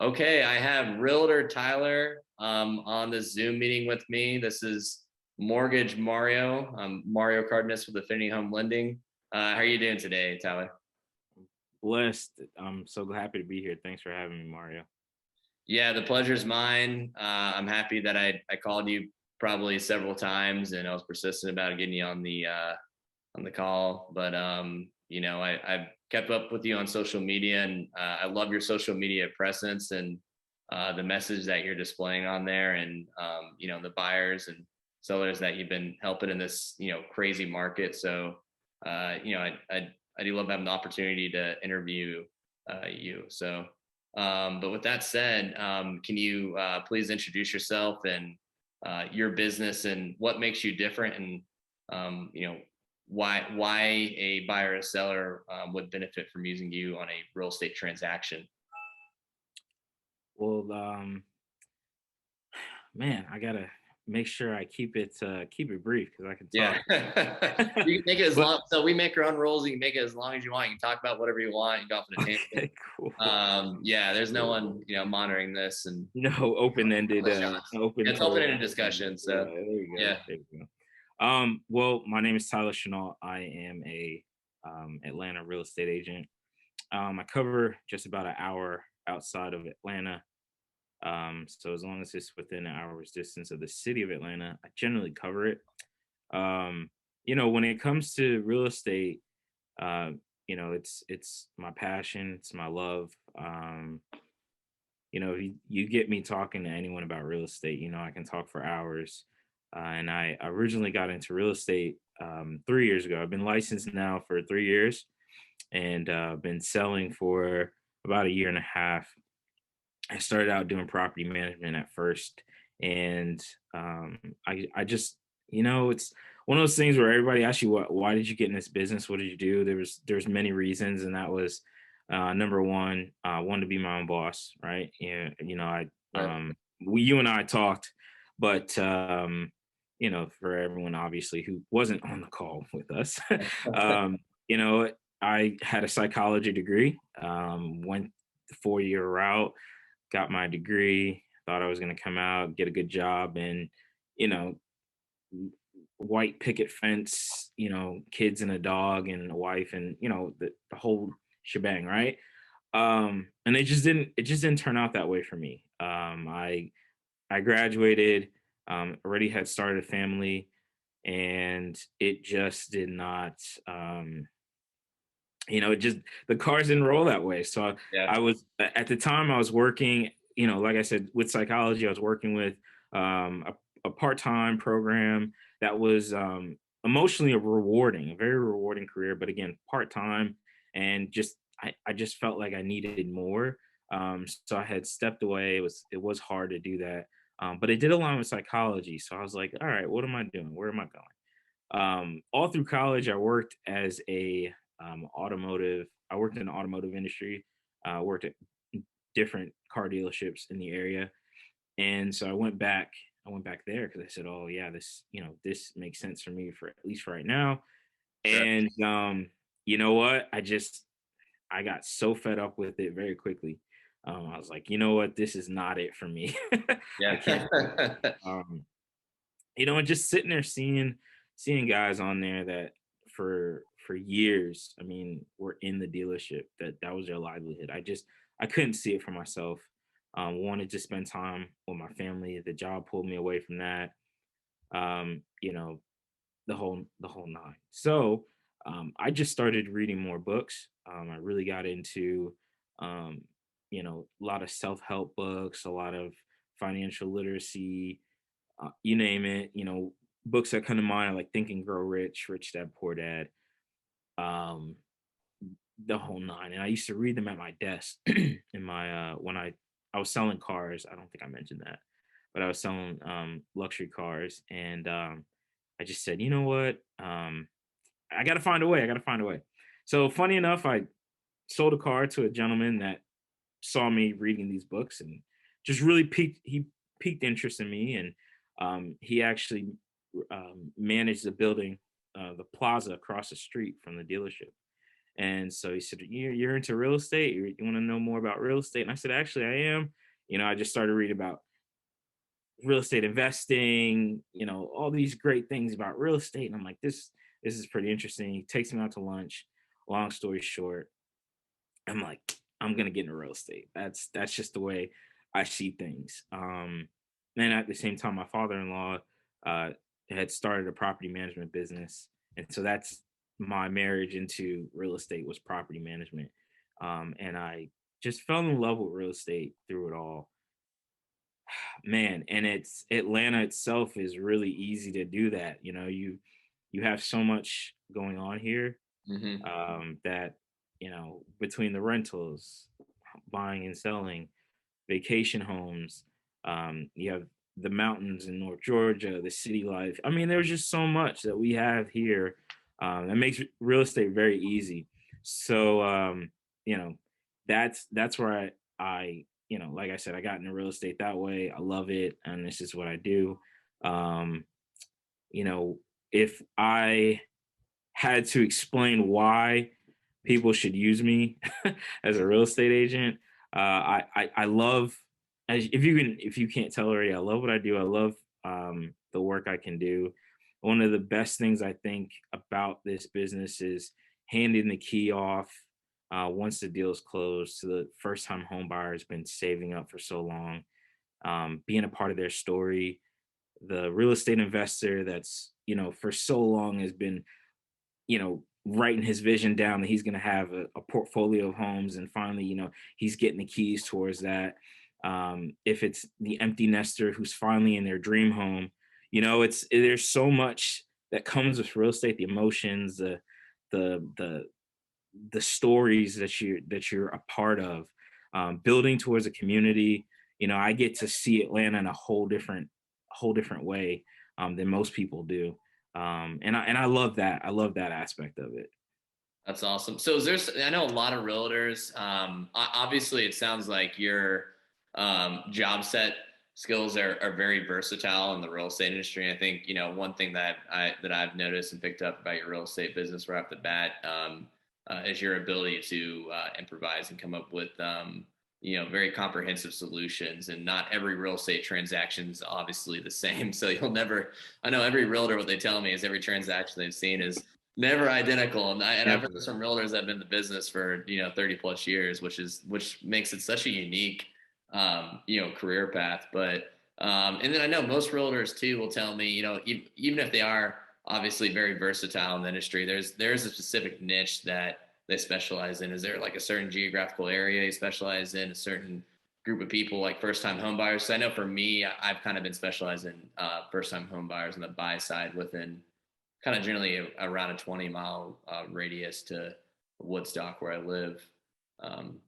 Okay, I have Realtor Tyler on the Zoom meeting with me. This is Mortgage Mario. Mario Cardenas with Affinity Home Lending. How are you doing today, Tyler? Blessed. I'm so happy to be here. Thanks for having me, Mario. Yeah, the pleasure's mine. I'm happy that I called you probably several times, and I was persistent about getting you on the call. But I've kept up with you on social media, and I love your social media presence and the message that you're displaying on there, and the buyers and sellers that you've been helping in this crazy market. So I do love having the opportunity to interview you. So, but with that said, can you please introduce yourself and your business and what makes you different, and why a buyer or seller would benefit from using you on a real estate transaction? Well, man, I gotta make sure I keep it brief because I can Yeah. talk. You can make it as But long. So we make our own rules. You can make it as long as you want. You can talk about whatever you want. You can go off on a tangent. okay, cool. Yeah, there's no Cool. one monitoring this, and No open-ended, open it's open close. ended discussion. Yeah, So there you go. yeah. There you go. Well, my name is Tyler Chenault. I am a Atlanta real estate agent. I cover just about an hour outside of Atlanta. So as long as it's within an hour's distance of the city of Atlanta, I generally cover it. When it comes to real estate, uh, it's my passion, it's my love. If you get me talking to anyone about real estate, I can talk for hours. And I originally got into real estate 3 years ago. I've been licensed now for 3 years and been selling for about a year and a half. I started out doing property management at first, and I just it's one of those things where everybody asks you why did you get in this business? What did you do? There's many reasons, and that was number one, I wanted to be my own boss, right? Yeah, I Right. you and I talked, but for everyone obviously who wasn't on the call with us, um, you know, I had a psychology degree, went the 4 year route, got my degree, thought I was going to come out, get a good job, and you know, white picket fence, kids and a dog and a wife, and the whole shebang, right? And it just didn't turn out that way for me. I graduated, already had started a family, and it just did not. It just the cars didn't roll that way. So Yeah. I was at the time I was working, like I said, with psychology, I was working with a part-time program that was emotionally a very rewarding career, but again, part-time, and I just felt like I needed more. So I had stepped away. It was hard to do that. But it did align with psychology. So I was like, all right, what am I doing? Where am I going? All through college, I worked as a automotive. I worked in the automotive industry. Worked at different car dealerships in the area, and so I went back. I went back there because I said, "Oh yeah, this makes sense for me for at least for right now." Sure. And you know what? I got so fed up with it very quickly. I was like, you know what? This is not it for me. I Yeah. can't do it. Um, and just sitting there seeing guys on there that for years, I mean, were in the dealership, that was their livelihood. I couldn't see it for myself. Wanted to spend time with my family. The job pulled me away from that. Um, you know, the whole nine. So I just started reading more books. I really got into um, a lot of self-help books, a lot of financial literacy, you name it. Books that come to mind are like Think and Grow Rich, Rich Dad Poor Dad, um, the whole nine. And I used to read them at my desk in my when I was selling cars. I don't think I mentioned that, but I was selling luxury cars, and I just said, you know what, I got to find a way. I got to find a way. So funny enough, I sold a car to a gentleman that saw me reading these books and just really piqued interest in me, and he actually managed the building, the plaza across the street from the dealership. And so he said, you're into real estate? You want to know more about real estate? And I said, actually, I am. I just started reading about real estate investing, all these great things about real estate. And I'm like, this is pretty interesting. He takes me out to lunch. Long story short, I'm like, I'm gonna get into real estate. That's just the way I see things. And at the same time, my father-in-law uh, had started a property management business, and so that's my marriage into real estate was property management. And I just fell in love with real estate through it all, man. And it's Atlanta itself is really easy to do that. You have so much going on here, Hmm. that between the rentals, buying and selling, vacation homes, you have the mountains in North Georgia, the city life. I mean, there's just so much that we have here, that makes real estate very easy. So you know that's where like I said, I got into real estate that way. I love it, and this is what I do. um you know if I had to explain why people should use me as a real estate agent, I love, as if you can't tell already, I love what I do. I love the work I can do. One of the best things I think about this business is handing the key off once the deal is closed to the first time home buyer has been saving up for so long, being a part of their story, the real estate investor that's for so long has been writing his vision down that he's going to have a portfolio of homes, and finally he's getting the keys towards that. If it's the empty nester who's finally in their dream home, there's so much that comes with real estate, the emotions, the the the stories that you're a part of, building towards a community. I get to see Atlanta in a whole different way than most people do. And I love that. I love that aspect of it. That's awesome. So I know a lot of realtors. Obviously, it sounds like your job set skills are very versatile in the real estate industry. I think, one thing that I've noticed and picked up about your real estate business right off the bat, is your ability to improvise and come up with, very comprehensive solutions. And not every real estate transaction is obviously the same. So you'll never, I know every realtor, what they tell me is every transaction they've seen is never identical. And I've heard Never. some realtors that have been in the business for 30 plus years, which makes it such a unique career path. But and then I know most realtors too will tell me, even if they are obviously very versatile in the industry, there's a specific niche that they specialize in. Is there like a certain geographical area you specialize in, a certain group of people, like first time home buyers? So I know for me, I've kind of been specialized in first time home buyers on the buy side within kind of generally around a 20-mile radius to Woodstock where I live.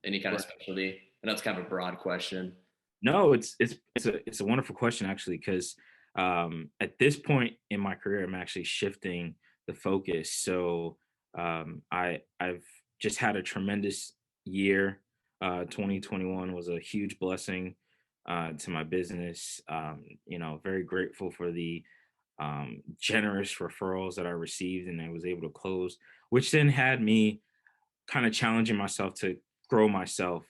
Any kind of Right. specialty? I know it's kind of a broad question. No, it's a wonderful question, actually, because at this point in my career, I'm actually shifting the focus. So I've just had a tremendous year. 2021 was a huge blessing to my business. Very grateful for the generous referrals that I received and I was able to close, which then had me kind of challenging myself to grow myself.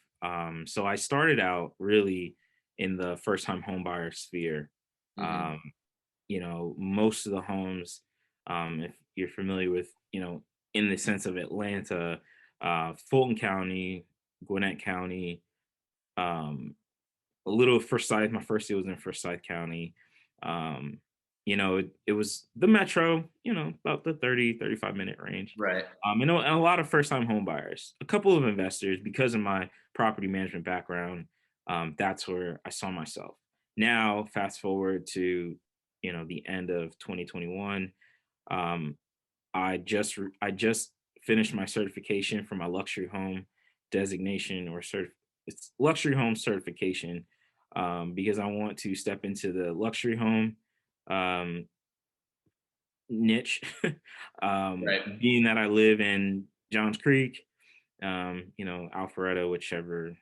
So I started out really in the first time home buyer sphere. Mm-hmm. Um, most of the homes, if you're familiar with, in the sense of Atlanta, Fulton County, Gwinnett County, um, a little Forsyth. My first year was in Forsyth County. Um, it was the metro, about the 30-35 minute range. Right. And a lot of first time home buyers, a couple of investors because of my property management background. That's where I saw myself. Now, fast forward to, the end of 2021. Um, I just finished my certification for my luxury home designation, it's luxury home certification, because I want to step into the luxury home um, niche. Right. Being that I live in Johns Creek, Alpharetta, whichever.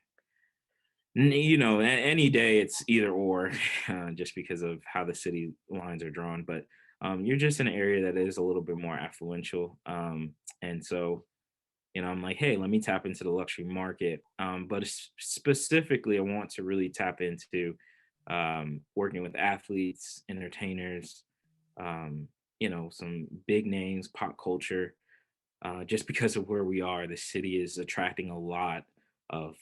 Any day it's either or, just because of how the city lines are drawn. But you're just in an area that is a little bit more affluential, and so I'm like, hey, let me tap into the luxury market. But specifically, I want to really tap into working with athletes, entertainers, some big names, pop culture. Just because of where we are, the city is attracting a lot of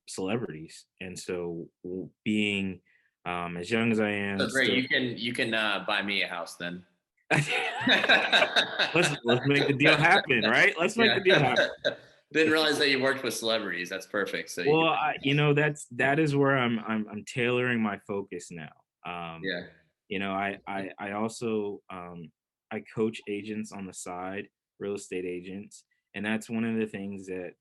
celebrities, and so being as young as I am, So great. still. You can buy me a house then. Let's make the deal happen, right? Let's make the Yeah. deal happen. Didn't realize that you worked with celebrities. That's perfect. So you Well, can. that is where I'm tailoring my focus now. Um, Yeah. I also I coach agents on the side, real estate agents, and that's one of the things that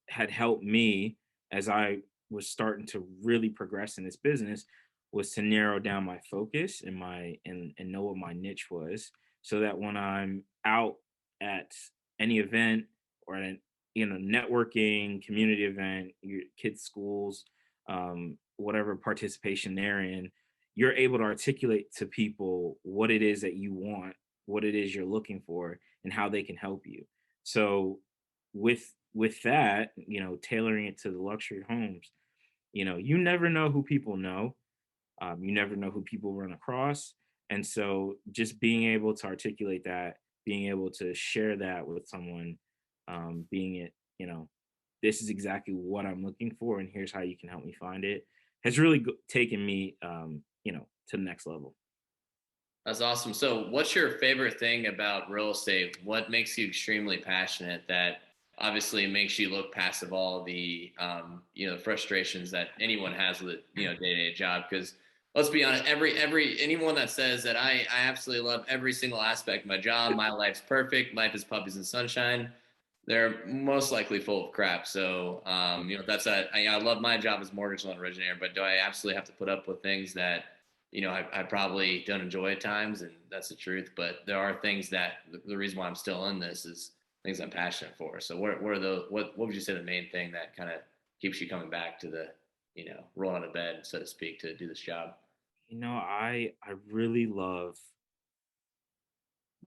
had helped me as I was starting to really progress in this business was to narrow down my focus and and know what my niche was, so that when I'm out at any event or at an networking community event, your kids schools, whatever participation they're in, you're able to articulate to people what it is that you want, what it is you're looking for, and how they can help you. So with that, tailoring it to the luxury homes, you never know who people know. You never know who people run across. And so just being able to articulate that, being able to share that with someone, being it, this is exactly what I'm looking for, and here's how you can help me find it, has really taken me, to the next level. That's awesome. So, what's your favorite thing about real estate? What makes you extremely passionate that obviously makes you look past of all the frustrations that anyone has with day-to-day job? Because let's be honest, every anyone that says that I absolutely love every single aspect of my job, my life's perfect, life is puppies and sunshine, they're most likely full of crap. So, that's I love my job as mortgage loan originator, but do I absolutely have to put up with things that I probably don't enjoy at times, and that's the truth. But there are things that the reason why I'm still in this is things I'm passionate for. So what are the what would you say the main thing that kind of keeps you coming back to the roll out of bed, so to speak, to do this job? I really love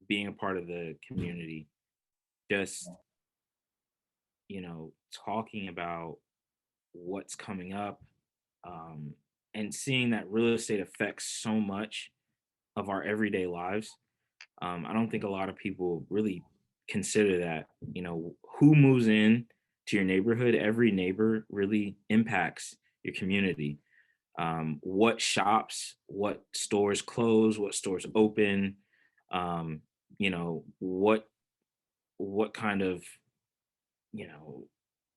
being a part of the community. Just talking about what's coming up, um, and seeing that real estate affects so much of our everyday lives. I don't think a lot of people really consider that, who moves in to your neighborhood, every neighbor really impacts your community. What shops, what stores close, what stores open, um, what kind of, you know,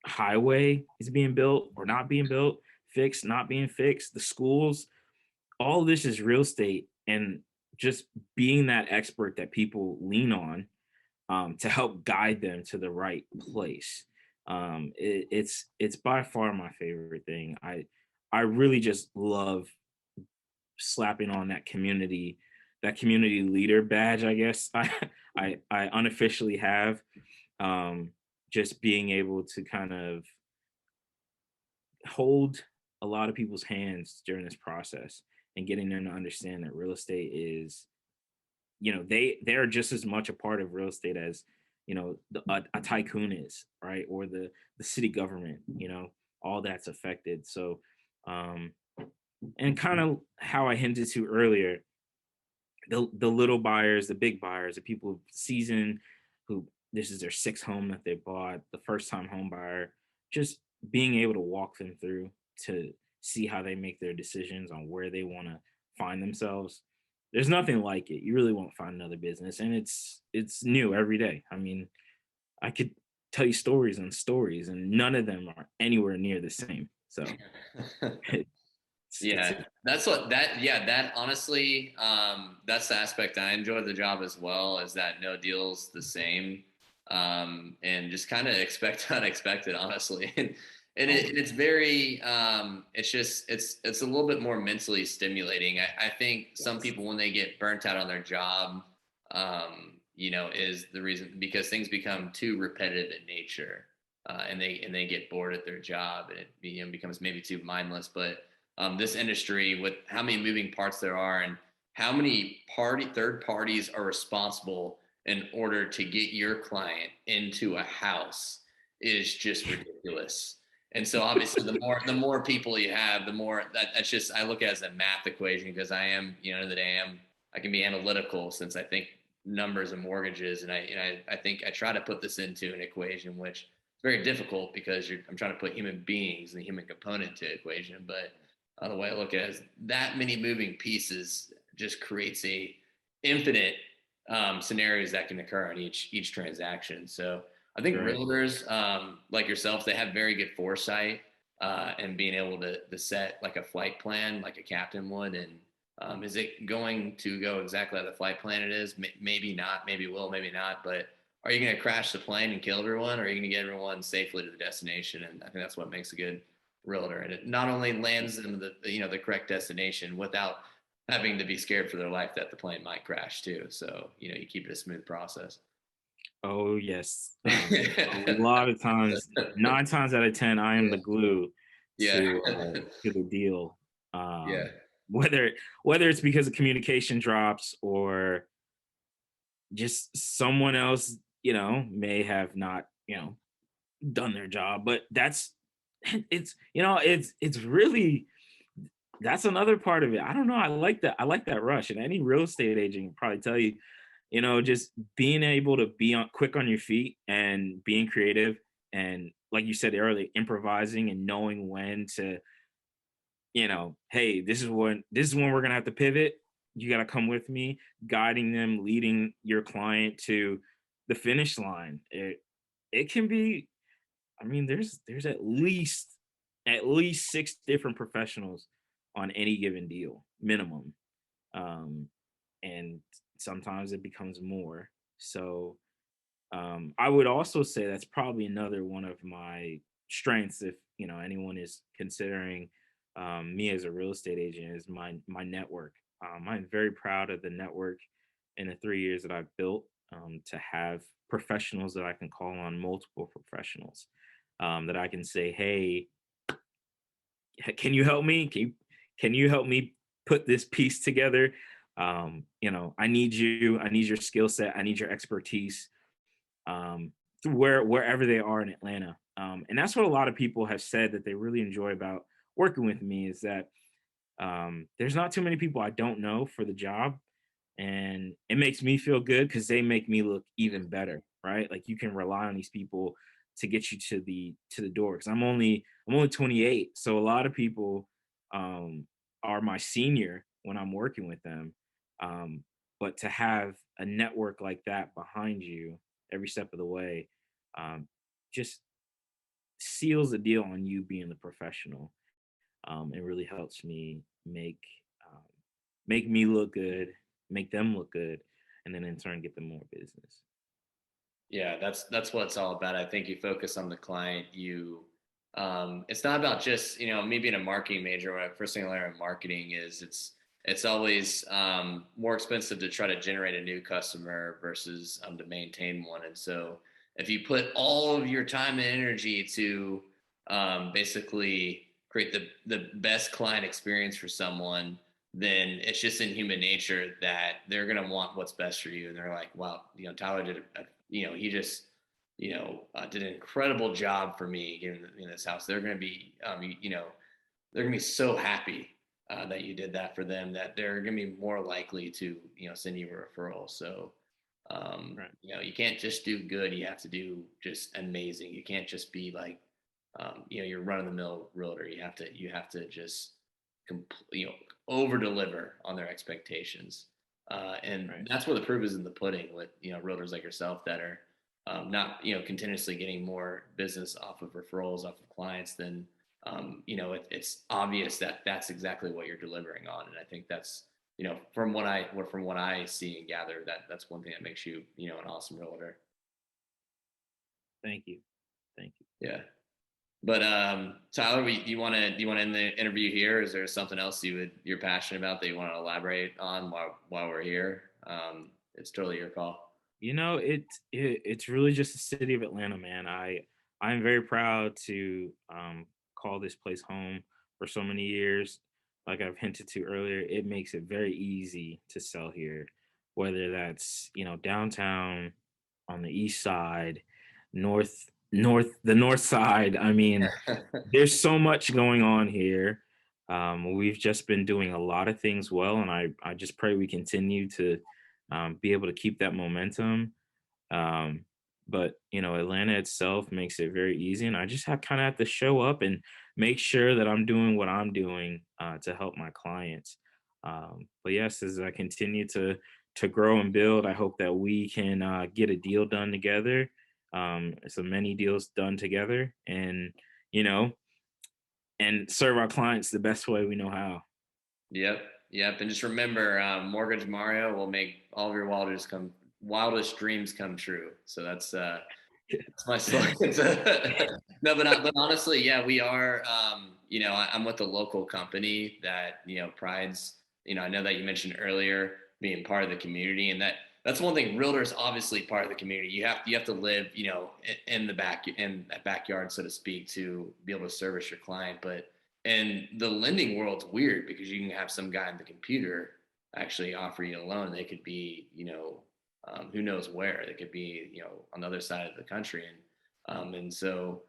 highway is being built or not being built, fixed, not being fixed, the schools, all this is real estate. And just being that expert that people lean on, to help guide them to the right place. It's by far my favorite thing. I really just love slapping on that community leader badge, I guess. I unofficially have, um, just being able to kind of hold a lot of people's hands during this process and getting them to understand that real estate is, they're just as much a part of real estate as, a tycoon is, right? Or the city government, all that's affected. So, um and kind of how I hinted to earlier, the little buyers, the big buyers, the people seasoned, who this is their sixth home that they bought, the first time home buyer, just being able to walk them through to see how they make their decisions on where they want to find themselves. There's nothing like it. You really won't find another business, and it's new every day. I mean, I could tell you stories and stories, and none of them are anywhere near the same. So it's Yeah, that's what that. Yeah, that honestly, that's the aspect I enjoy the job as well. Is that no deal's the same, and just kind of expect unexpected, honestly. always. It's very, it's a little bit more mentally stimulating. I think some Yes. people when they get burnt out on their job, is the reason because things become too repetitive in nature, and they get bored at their job, and it becomes maybe too mindless, but this industry with how many moving parts there are and how many third parties are responsible in order to get your client into a house is just ridiculous. And so obviously the more people you have, the more that's just I look at it as a math equation because I am, end of the day, I can be analytical since I think numbers and mortgages and I think I try to put this into an equation which is very difficult because I'm trying to put human beings and the human component to the equation. But the way I look at it is that many moving pieces just creates a infinite scenarios that can occur in each transaction. So I think Right. realtors like yourself, they have very good foresight and being able to set like a flight plan, like a captain would. And is it going to go exactly how the flight plan it is? Maybe not. Maybe will. Maybe not. But are you going to crash the plane and kill everyone, or are you going to get everyone safely to the destination? And I think that's what makes a good realtor. And it not only lands them the correct destination without having to be scared for their life that the plane might crash too. So, you keep it a smooth process. Oh yes. A lot of times, 9 times out of 10, I am Yeah. the glue Yeah. to the deal. Yeah. Whether it's because of communication drops or just someone else, may have not, done their job. But that's it's really that's another part of it. I don't know. I like that. I like that rush. And any real estate agent will probably tell you, just being able to be on quick on your feet and being creative and like you said earlier, improvising and knowing when to, hey, this is when we're gonna have to pivot. You gotta come with me, guiding them, leading your client to the finish line. It can be, I mean, there's at least 6 different professionals on any given deal, minimum. Um, and sometimes it becomes more. So I would also say that's probably another one of my strengths. If anyone is considering me as a real estate agent, is my network. I'm very proud of the network in the 3 years that I've built to have professionals that I can call on, multiple professionals that I can say, hey, can you help me? Can you help me put this piece together? I need you. I need your skill set. I need your expertise. Wherever they are in Atlanta. And that's what a lot of people have said that they really enjoy about working with me is that there's not too many people I don't know for the job, and it makes me feel good because they make me look even better, right? Like you can rely on these people to get you to the door. Because I'm only 28, so a lot of people are my senior when I'm working with them. Um, but to have a network like that behind you every step of the way, um, just seals the deal on you being the professional. It really helps me um, make me look good, make them look good, and then in turn get them more business. Yeah, that's what it's all about. I think you focus on the client. It's not about just me being a marketing major. When I first thing I learned in marketing is it's always more expensive to try to generate a new customer versus to maintain one. And so if you put all of your time and energy to basically create the best client experience for someone, then it's just in human nature that they're going to want what's best for you. And they're like, wow, Tyler did he just, did an incredible job for me getting in this house. They're going to be, they're going to be so happy that you did that for them that they're going to be more likely to, send you a referral. So, Right. you can't just do good. You have to do just amazing. You can't just be like, you're run of the mill realtor. You have to just, over deliver on their expectations. And Right. that's where the proof is in the pudding with, realtors like yourself that are not, continuously getting more business off of referrals, off of clients, then, it's obvious that that's exactly what you're delivering on. And I think that's, from what I see and gather, that's one thing that makes you, an awesome realtor. Thank you. Thank you. Yeah. But Tyler, do you want to end the interview here? Is there something else you're passionate about that you want to elaborate on while we're here? It's totally your call. It's really just the city of Atlanta, man. I'm very proud to call this place home for so many years. Like I've hinted to earlier, it makes it very easy to sell here. whether that's, downtown, on the east side, the north side. I mean, there's so much going on here. We've just been doing a lot of things well, and I just pray we continue to be able to keep that momentum. Um, but Atlanta itself makes it very easy, and I just kind of have to show up and make sure that I'm doing what I'm doing to help my clients. But yes, as I continue to grow and build, I hope that we can get a deal done together, so many deals done together, and you know, and serve our clients the best way we know how. Yep, yep. And just remember, Mortgage Mario will make all of your wildest dreams come true. So that's my slogan. No, but honestly, yeah, we are. I'm with a local company that prides. I know that you mentioned earlier being part of the community, and that's one thing. Realtors obviously part of the community. You have to live, in that backyard, so to speak, to be able to service your client. But and the lending world's weird because you can have some guy on the computer actually offer you a loan. They could be, who knows where. They could be, on the other side of the country, and so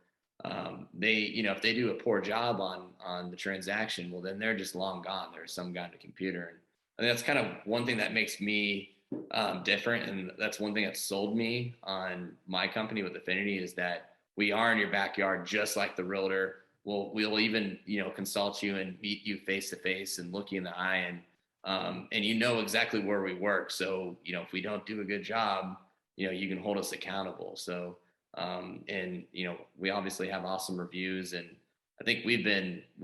they, if they do a poor job on the transaction, well, then they're just long gone. There's some guy on the computer, and I think that's kind of one thing that makes me different, and that's one thing that sold me on my company with Affinity is that we are in your backyard, just like the realtor. We'll even consult you and meet you face to face and look you in the eye, and exactly where we work. So if we don't do a good job, you can hold us accountable. So and we obviously have awesome reviews, and I think we've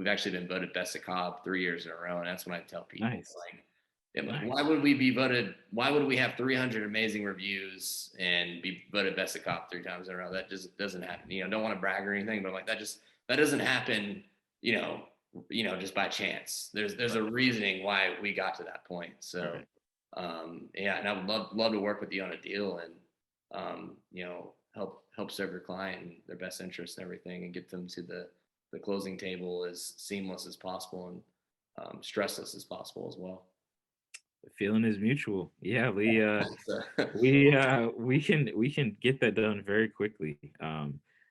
actually been voted best of Cobb 3 years in a row, and that's when I tell people Nice, like, yeah, like, nice. why would we be voted? Why would we have 300 amazing reviews and be voted best of Cop 3 times in a row? That just doesn't happen. Don't want to brag or anything, but like that doesn't happen. Just by chance. There's a Right, reasoning why we got to that point. So, right. yeah, and I would love to work with you on a deal and help serve your client in their best interest and everything, and get them to the closing table as seamless as possible and stressless as possible as well. The feeling is mutual. Yeah, So, we can get that done very quickly.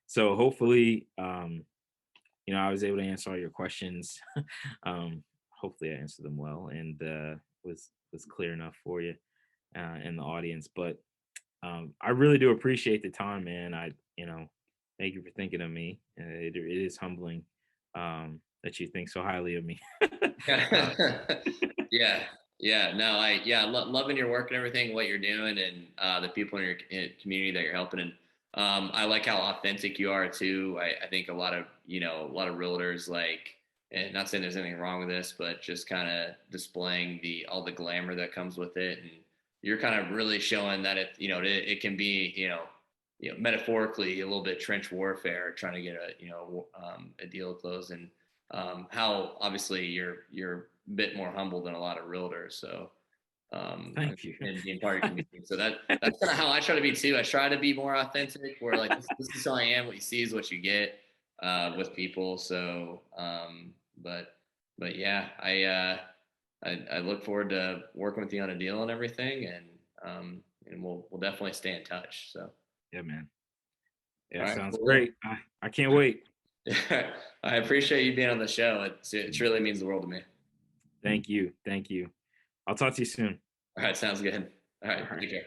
So hopefully, I was able to answer all your questions. Hopefully, I answered them well and was clear enough for you and the audience. But I really do appreciate the time, man. Thank you for thinking of me. It is humbling that you think so highly of me. uh, yeah, yeah, no, loving your work and everything, what you're doing, and the people in your community that you're helping. And I like how authentic you are too. I think a lot of realtors like, and not saying there's anything wrong with this, but just kind of displaying all the glamour that comes with it, and you're kind of really showing that it can be metaphorically a little bit trench warfare, trying to get a deal closed, and how obviously you're a bit more humble than a lot of realtors. So Thank you. and being part of your community. So that's kind of how I try to be too. I try to be more authentic, where like this is who I am. What you see is what you get with people. So but yeah, I look forward to working with you on a deal and everything, and we'll definitely stay in touch. So Yeah, man. Yeah, all right, sounds cool. great. I can't wait. I appreciate you being on the show. It truly means the world to me. Thank you. Thank you. I'll talk to you soon. All right, sounds good. All right, All right. take care.